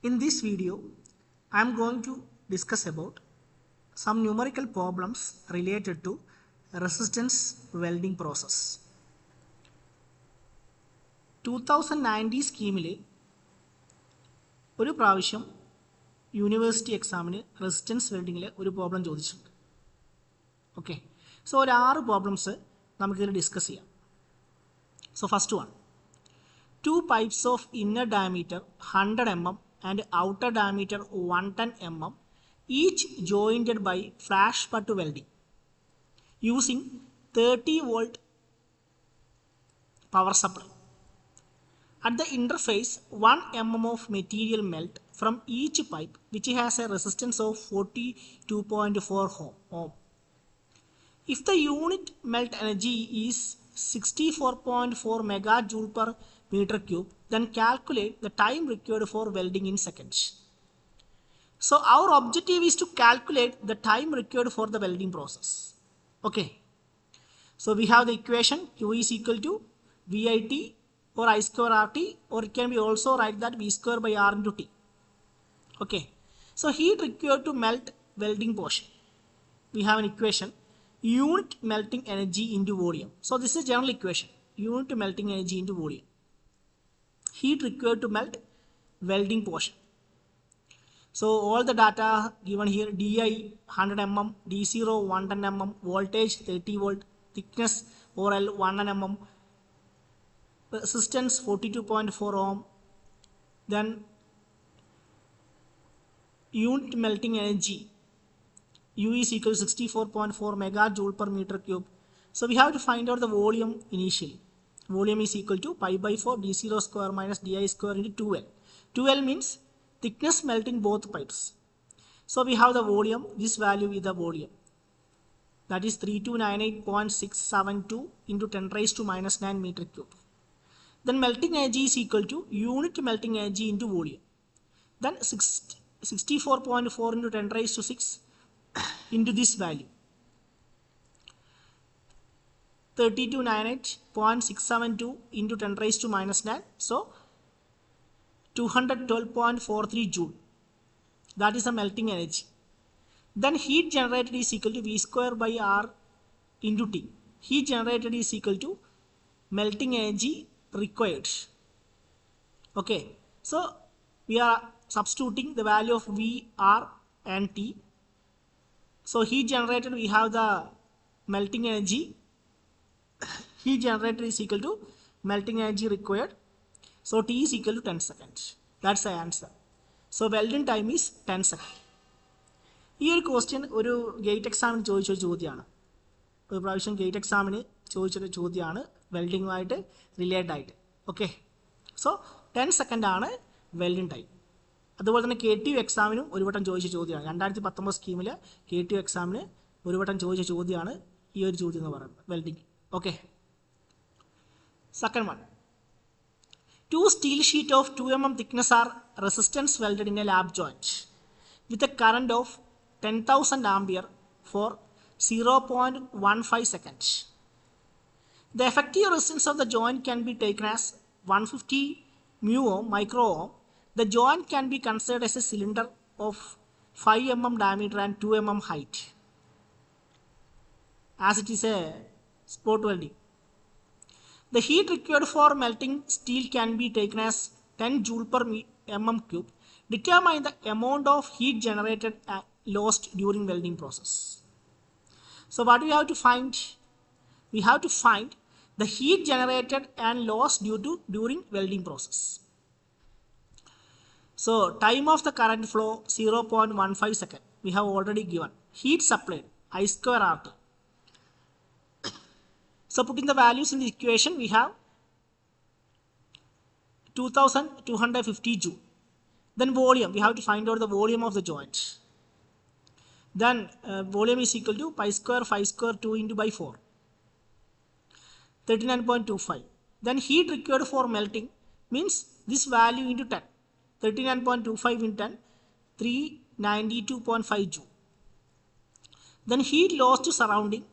In this video, I am going to discuss about some numerical problems related to resistance welding process. 2019 സ്കീമിലെ ഒരു പ്രാവശ്യം university എക്സാമിന് resistance വെൽഡിങ്ങിലെ ഒരു problem ചോദിച്ചിട്ടുണ്ട്. Okay, so ഒരു 6 problems നമുക്കിതിൽ discuss ചെയ്യാം. So first one, 2 pipes of inner diameter 100 mm and outer diameter 110 mm each jointed by flash butt welding using 30 volt power supply. At the interface, 1 mm of material melt from each pipe which has a resistance of 42.4 ohm. If the unit melt energy is 64.4 megajoule per meter cube, then calculate the time required for welding in seconds. So our objective is to calculate the time required for the welding process. Okay, so we have the equation Q is equal to VIT or I square RT, or it can be also write that V square by R into T. Okay, so heat required to melt welding portion, we have an equation unit melting energy into volume. So this is general equation, unit melting energy into volume. Heat required to melt welding portion. So all the data given here: DI 100 mm, D0 110 mm, voltage 30 volt, thickness or L 1 mm, resistance 42.4 ohm, then unit melting energy U is equal to 64.4 megajoule per meter cube. So we have to find out the volume initially. Volume is equal to pi by 4 d0 square minus di square into 2L. 2L means thickness melting both pipes. So we have the volume, this value is the volume, that is 3298.672 into 10 raised to minus 9 meter cube. Then melting energy is equal to unit melting energy into volume. Then 64.4 into 10 raised to 6 into this value, 3298.672 into 10 raised to minus 9, so 212.43 joule, that is the melting energy. Then heat generated is equal to V square by R into T. Heat generated is equal to melting energy required. Okay, so we are substituting the value of V, R and T. So heat generated, we have the melting energy, heat generated is equal to melting energy required, so T is equal to 10 seconds. That's the answer. So welding time is 10 seconds. ഈ ഒരു question ഒരു gate എക്സാമിന് ചോദിച്ചൊരു ചോദ്യമാണ്. ഒരു പ്രാവശ്യം gate എക്സാമിന് ചോദിച്ചൊരു ചോദ്യമാണ് വെൽഡിങ്ങുമായിട്ട് റിലേറ്റഡ് ആയിട്ട്. ഓക്കെ, സോ 10 സെക്കൻഡ് ആണ് വെൽഡിങ് ടൈം. അതുപോലെ തന്നെ KTU എക്സാമിനും ഒരു വട്ടം ചോദിച്ച ചോദ്യമാണ്. 2019 സ്കീമിൽ KTU എക്സാമിന് ഒരു വട്ടം ചോദിച്ച ചോദ്യമാണ് ഈ ഒരു ചോദ്യം എന്ന് പറയുന്നത്, welding. Okay, second one, 2 steel sheet of 2 mm thickness are resistance welded in a lap joint with a current of 10,000 ampere for 0.15 seconds. The effective resistance of the joint can be taken as 150 mu ohm micro ohm. The joint can be considered as a cylinder of 5 mm diameter and 2 mm height, as it is a spot welding. The heat required for melting steel can be taken as 10 joule per mm cube. Determine the amount of heat generated and lost during welding process. So what we have to find? We have to find the heat generated and lost during welding process. So time of the current flow 0.15 second. We have already given. Heat supplied I square RT. So putting the values in the equation, we have 2250 joule. Then volume, we have to find out the volume of the joint. Then volume is equal to pi square 5 square 2 into by 4, 39.25. Then heat required for melting means this value into 10, 39.25 into 10, 392.5 joule. Then heat lost to surrounding,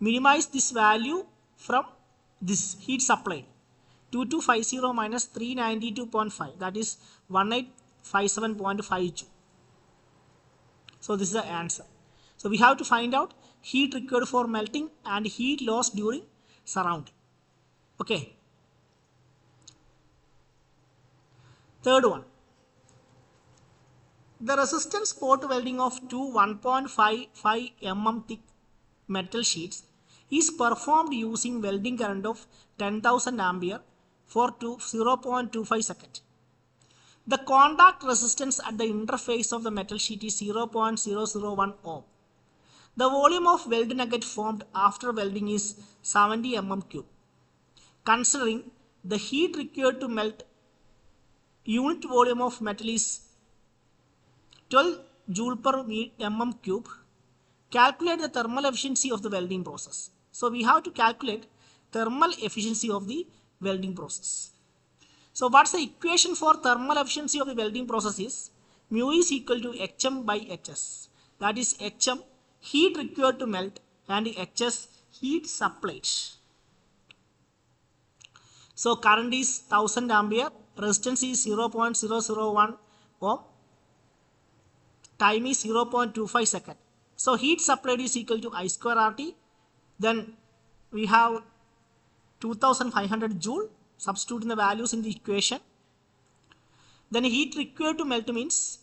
minimize this value from this heat supplied, 2250 minus 392.5, that is 57.5 Joule. So this is the answer. So we have to find out heat required for melting and heat loss during surrounding. Okay. Third one. The resistance spot welding of two 1.55 mm thick metal sheets is performed using welding current of 10,000 ampere for 0.25 seconds. The contact resistance at the interface of the metal sheet is 0.001 ohm. The volume of weld nugget formed after welding is 70 mm cube. Considering the heat required to melt, unit volume of metal is 12 joule per mm cube. Calculate the thermal efficiency of the welding process. So we have to calculate thermal efficiency of the welding process. So what's the equation for thermal efficiency of the welding process is mu is equal to Hm by Hs. That is Hm heat required to melt and Hs heat supplied. So current is 1000 ampere, resistance is 0.001 ohm, time is 0.25 second. So heat supplied is equal to I square RT. Then we have 2500 joule. Substituting the values in the equation. Then heat required to melt means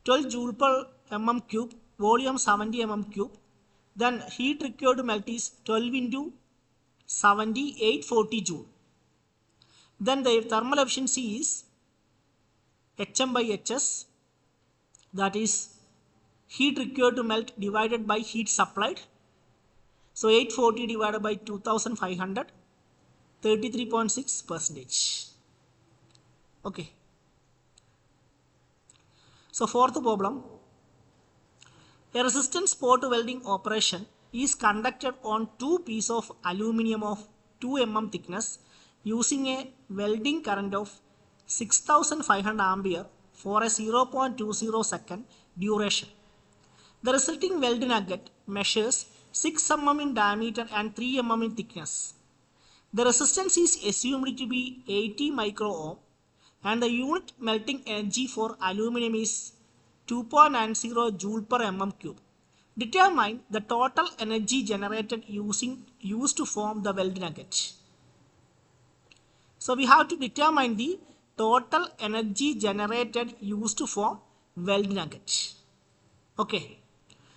12 joule per mm cube, volume 70 mm cube. Then heat required to melt is 12 into 70, 840 joule. Then the thermal efficiency is Hm by Hs, that is heat required to melt divided by heat supplied. So 840 divided by 2500, 33.6%. Okay. So fourth problem, a resistance spot welding operation is conducted on two pieces of aluminum of 2 mm thickness using a welding current of 6500 ampere for a 0.20 second duration. The resulting weld nugget measures 6 mm in diameter and 3 mm in thickness. The resistance is assumed to be 80 micro ohm and the unit melting energy for aluminum is 2.90 joule per mm cube. Determine the total energy generated used to form the weld nugget. So we have to determine the total energy generated used to form weld nugget. Okay.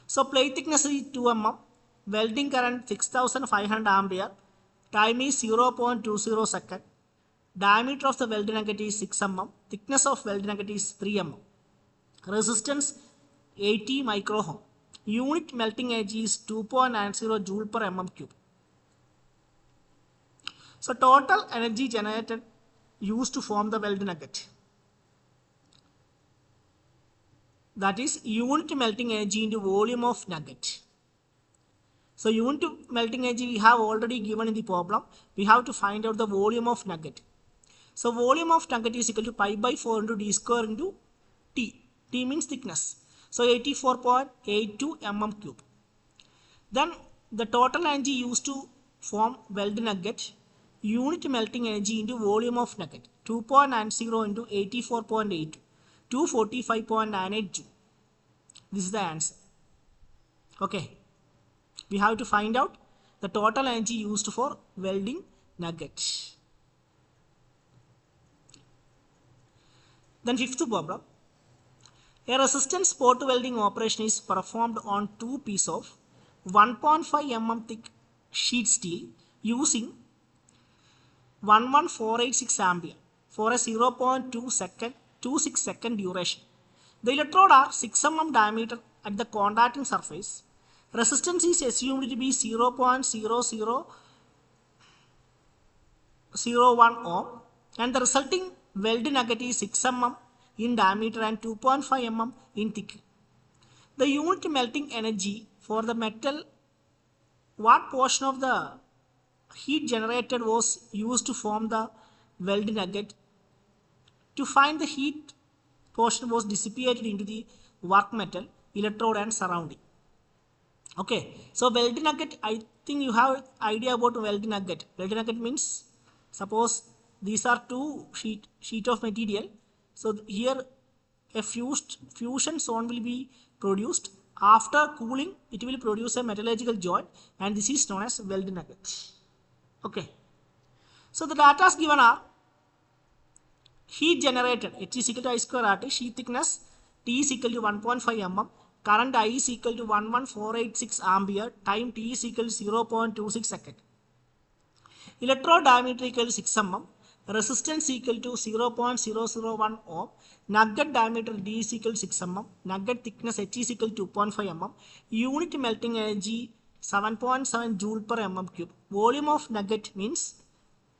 So plate thickness is 2 mm, welding current 6500 ampere, time is 0.20 second, diameter of the weld nugget is 6 mm, thickness of weld nugget is 3 mm, resistance 80 micro ohm, unit melting energy is 2.90 joule per mm cube. So total energy generated used to form the weld nugget, that is unit melting energy into volume of nugget. So unit melting energy we have already given in the problem. We have to find out the volume of nugget. So volume of nugget is equal to pi by 4 into d square into t. T means thickness. So 84.82 mm cube. Then the total energy used to form weld nugget, unit melting energy into volume of nugget, 2.90 into 84.82, 245.98 joule. This is the answer. Okay. We have to find out the total energy used for welding nugget. Then fifth problem. A resistance spot welding operation is performed on two pieces of 1.5 mm thick sheet steel using 11486 ampere for a 0.26 second duration. The electrode are 6 mm diameter at the contacting surface. Resistance is assumed to be 0.0001 ohm and the resulting weld nugget is 6 mm in diameter and 2.5 mm in thick. The unit melting energy for the metal, what portion of the heat generated was used to form the weld nugget? To find the heat portion was dissipated into the work metal, electrode and surrounding. Okay, so weld nugget, I think you have idea about weld nugget. Weld nugget means, suppose these are two sheet of material. So here a fusion zone will be produced. After cooling, it will produce a metallurgical joint, and this is known as weld nugget. Okay. So the data given are heat generated H is equal to I square RT, sheet thickness T is equal to 1.5 mm, current I is equal to 11486 ampere, time T is equal to 0.26 second. Electrode diameter equal to 6 mm, resistance equal to 0.001 ohm, nugget diameter D is equal to 6 mm, nugget thickness H is equal to 2.5 mm, unit melting energy 7.7 joule per mm cube. Volume of nugget means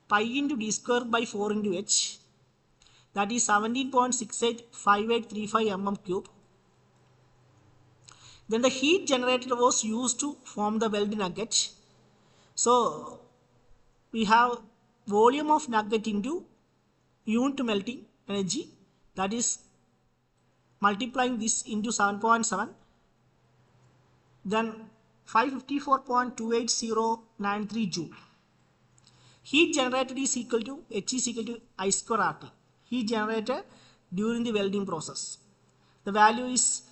pi into D square by 4 into H, that is 17.685835 mm cube. Then the heat generated was used to form the weld nugget. So we have volume of nugget into unit melting energy, that is multiplying this into 7.7, then 554.28093 joule. Heat generated is equal to H is equal to I square RT. Heat generated during the welding process. The value is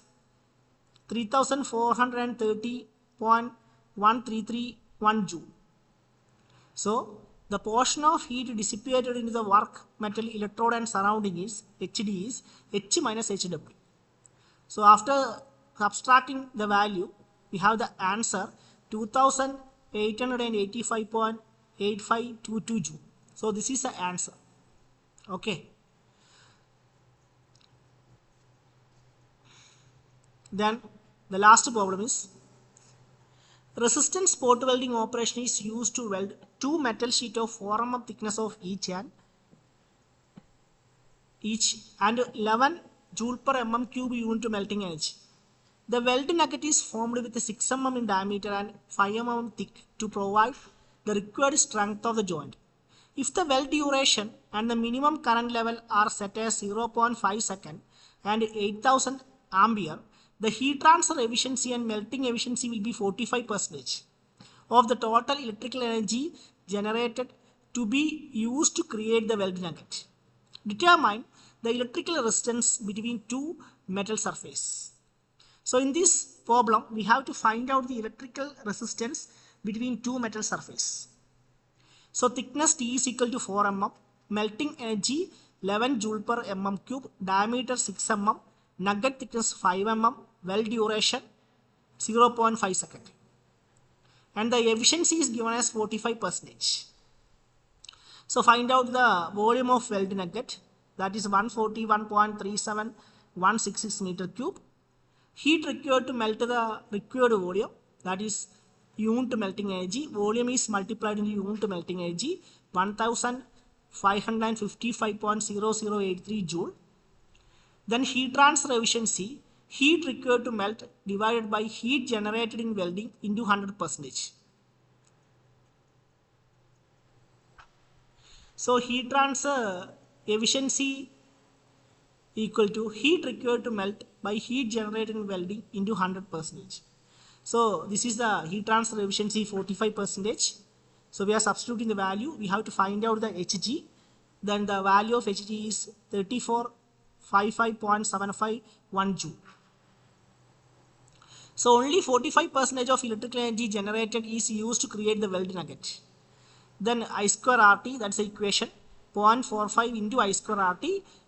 3430.1331 joule. So the portion of heat dissipated into the work metal, electrode and surrounding is HD is H minus HW. So after subtracting the value, we have the answer 2885.8522 joule. So this is the answer. Okay. Then the last problem is resistance spot welding operation is used to weld two metal sheets of 4 mm thickness of each and 11 joule per mm cube unit melting energy. The weld nugget is formed with 6 mm in diameter and 5 mm thick to provide the required strength of the joint. If the weld duration and the minimum current level are set as 0.5 second and 8000 ampere, the heat transfer efficiency and melting efficiency will be 45% of the total electrical energy generated to be used to create the weld nugget. Determine the electrical resistance between two metal surfaces. So in this problem, we have to find out the electrical resistance between two metal surfaces. So thickness T is equal to 4 mm, melting energy 11 joule per mm cube, diameter 6 mm, nugget thickness 5 mm, weld duration 0.5 second. And the efficiency is given as 45%. So find out the volume of weld nugget, that is 141.37166 meter cube. Heat required to melt the required volume, that is unit melting energy. Volume is multiplied into unit melting energy 1555.0083 joule. Then heat transfer efficiency, heat required to melt divided by heat generated in welding into 100%. So heat transfer efficiency equal to heat required to melt by heat generated in welding into 100%. So this is the heat transfer efficiency 45%. So we are substituting the value. We have to find out the Hg. Then the value of Hg is 3455.751 joule. So only 45% of electrical energy generated is used to create the weld nugget. Then I square RT, that's the equation, 0.45 into I square RT,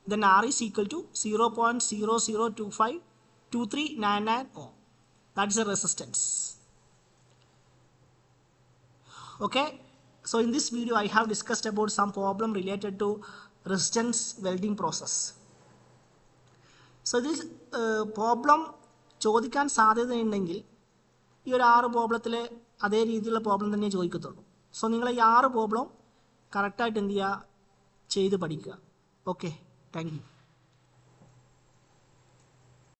then R is equal to 0.00252399 ohm. That is the resistance. Okay, so in this video I have discussed about some problem related to resistance welding process. So this problem ചോദിക്കാൻ സാധ്യതയുണ്ടെങ്കിൽ ഈ ഒരു 6 പ്രോബ്ലത്തിലെ അതേ രീതിയിലുള്ള problem തന്നെ ചോദിക്കത്തുള്ളൂ. So നിങ്ങൾ ഈ 6 problem കറക്റ്റായിട്ട് എന്ത് ചെയ്യുക, ചെയ്ത് പഠിക്കുക. Okay, thank you.